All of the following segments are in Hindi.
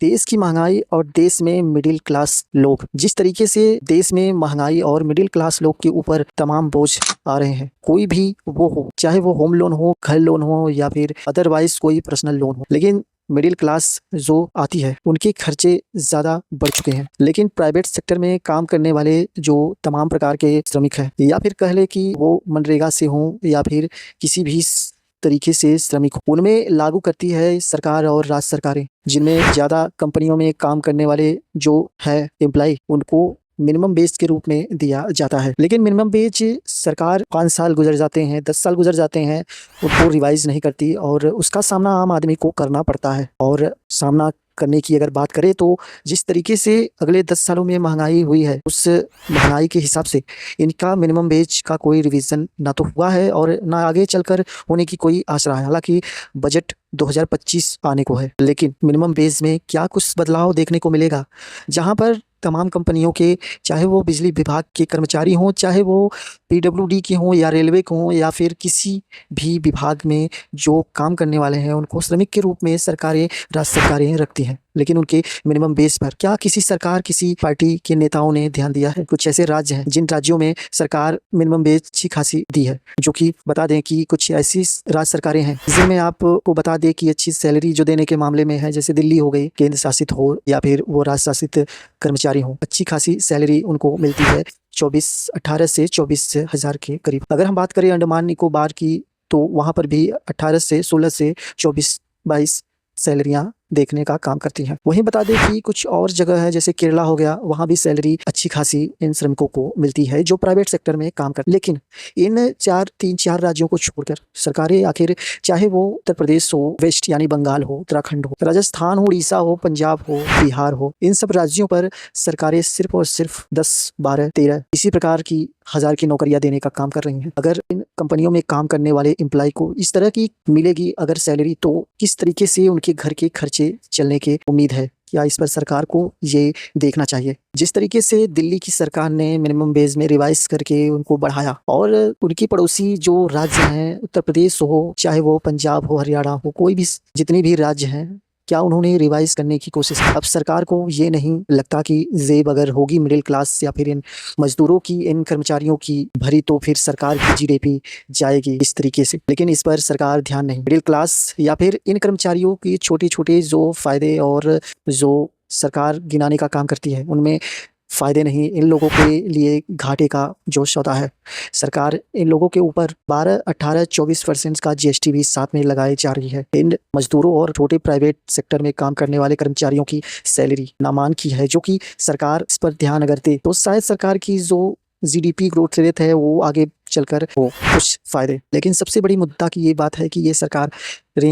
देश की महंगाई और देश में मिडिल क्लास लोग, जिस तरीके से देश में महंगाई और मिडिल क्लास लोग के ऊपर तमाम बोझ आ रहे हैं, कोई भी वो हो, चाहे वो होम लोन हो, घर लोन हो या फिर अदरवाइज कोई पर्सनल लोन हो, लेकिन मिडिल क्लास जो आती है उनके खर्चे ज़्यादा बढ़ चुके हैं। लेकिन प्राइवेट सेक्टर में काम करने वाले जो तमाम प्रकार के श्रमिक हैं, या फिर कह ले कि वो मनरेगा से हों या फिर किसी भी तरीके से श्रमिक, उनमें लागू करती है सरकार और राज्य सरकारें, जिनमें ज़्यादा कंपनियों में काम करने वाले जो है एम्प्लॉय, उनको मिनिमम वेज के रूप में दिया जाता है। लेकिन मिनिमम वेज सरकार 5 साल गुजर जाते हैं, 10 साल गुजर जाते हैं, उनको रिवाइज नहीं करती और उसका सामना आम आदमी को करना पड़ता है। और सामना करने की अगर बात करें तो जिस तरीके से अगले 10 सालों में महंगाई हुई है, उस महंगाई के हिसाब से इनका मिनिमम वेज का कोई रिवीजन ना तो हुआ है और ना आगे चलकर होने की कोई आशा है। हालांकि बजट 2025 आने को है, लेकिन मिनिमम वेज में क्या कुछ बदलाव देखने को मिलेगा, जहां पर तमाम कंपनियों के, चाहे वो बिजली विभाग के कर्मचारी हों, चाहे वो पीडब्ल्यूडी के हों या रेलवे के हों या फिर किसी भी विभाग में जो काम करने वाले हैं, उनको श्रमिक के रूप में सरकारें, राज्य सरकारें रखती हैं। लेकिन उनके मिनिमम बेस पर क्या किसी सरकार, किसी पार्टी के नेताओं ने ध्यान दिया है? कुछ ऐसे राज्य हैं जिन राज्यों में सरकार मिनिमम बेस अच्छी खासी दी है, जो कि बता दें कि कुछ ऐसी राज्य सरकारें हैं जिनमें आपको बता दें कि अच्छी सैलरी जो देने के मामले में है, जैसे दिल्ली हो गई, केंद्र शासित हो या फिर वो राज्य शासित कर्मचारी हो, अच्छी खासी सैलरी उनको मिलती है 18 से 24 हज़ार के करीब। अगर हम बात करें अंडमान निकोबार की, तो वहाँ पर भी 18 से 16 से 24-22 सैलरियाँ देखने का काम करती हैं। वहीं बता दें कि कुछ और जगह है, जैसे केरला हो गया, वहाँ भी सैलरी अच्छी खासी इन श्रमिकों को मिलती है जो प्राइवेट सेक्टर में काम करते हैं। लेकिन इन 3-4 राज्यों को छोड़कर सरकारें आखिर, चाहे वो उत्तर प्रदेश हो, वेस्ट यानी बंगाल हो, उत्तराखंड हो, राजस्थान हो, उड़ीसा हो, पंजाब हो, बिहार हो, इन सब राज्यों पर सरकारें सिर्फ और सिर्फ 10, 12, 13 इसी प्रकार की हज़ार की नौकरियां देने का काम कर रही हैं। अगर इन कंपनियों में काम करने वाले एम्प्लॉय को इस तरह की मिलेगी अगर सैलरी, तो किस तरीके से उनके घर के खर्चे चलने की उम्मीद है? क्या इस पर सरकार को ये देखना चाहिए? जिस तरीके से दिल्ली की सरकार ने मिनिमम वेज में रिवाइज करके उनको बढ़ाया, और उनकी पड़ोसी जो राज्य हैं, उत्तर प्रदेश हो, चाहे वो पंजाब हो, हरियाणा हो, कोई भी जितने भी राज्य हैं, क्या उन्होंने रिवाइज करने की कोशिश की? अब सरकार को ये नहीं लगता कि जेब अगर होगी मिडिल क्लास या फिर इन मजदूरों की, इन कर्मचारियों की भरी, तो फिर सरकार की जीडीपी जाएगी इस तरीके से। लेकिन इस पर सरकार ध्यान नहीं। मिडिल क्लास या फिर इन कर्मचारियों की छोटे-छोटे जो फायदे और जो सरकार गिनाने का काम करती है, उनमें फ़ायदे नहीं, इन लोगों के लिए घाटे का जो सौदा है। सरकार इन लोगों के ऊपर 12, 18, 24% का जीएसटी भी साथ में लगाई जा रही है। इन मजदूरों और छोटे प्राइवेट सेक्टर में काम करने वाले कर्मचारियों की सैलरी नामान की है, जो कि सरकार इस पर ध्यान अगर दे तो शायद सरकार की जो जीडीपी ग्रोथ रेट है वो आगे चलकर हो कुछ फ़ायदे। लेकिन सबसे बड़ी मुद्दा की ये बात है कि ये सरकार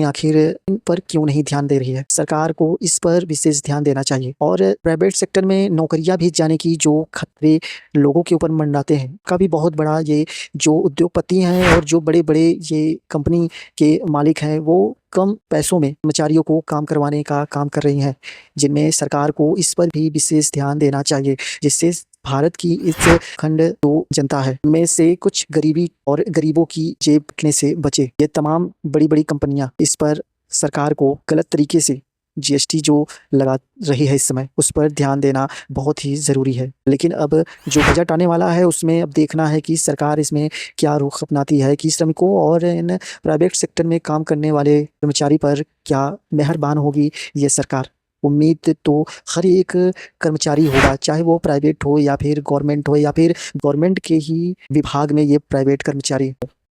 आखिर इन पर क्यों नहीं ध्यान दे रही है? सरकार को इस पर विशेष ध्यान देना चाहिए। और प्राइवेट सेक्टर में नौकरियां भी जाने की जो खतरे लोगों के ऊपर मंडराते हैं, का भी बहुत बड़ा ये जो उद्योगपति हैं और जो बड़े-बड़े ये कंपनी के मालिक हैं, वो कम पैसों में कर्मचारियों को काम करवाने का काम कर रही हैं, जिनमें सरकार को इस पर भी विशेष ध्यान देना चाहिए, जिससे भारत की इस खंड जो जनता है, उनमें से कुछ गरीबी और गरीबों की जेब कटने से बचे। ये तमाम बड़ी-बड़ी कंपनियां इस पर सरकार को गलत तरीके से जीएसटी जो लगा रही है इस समय, उस पर ध्यान देना बहुत ही ज़रूरी है। लेकिन अब जो बजट आने वाला है, उसमें अब देखना है कि सरकार इसमें क्या रुख अपनाती है, कि श्रमिकों और इन प्राइवेट सेक्टर में काम करने वाले कर्मचारी पर क्या मेहरबान होगी ये सरकार। उम्मीद तो हर एक कर्मचारी होगा, चाहे वो प्राइवेट हो या फिर गवर्नमेंट हो या फिर गवर्नमेंट के ही विभाग में ये प्राइवेट कर्मचारी हो।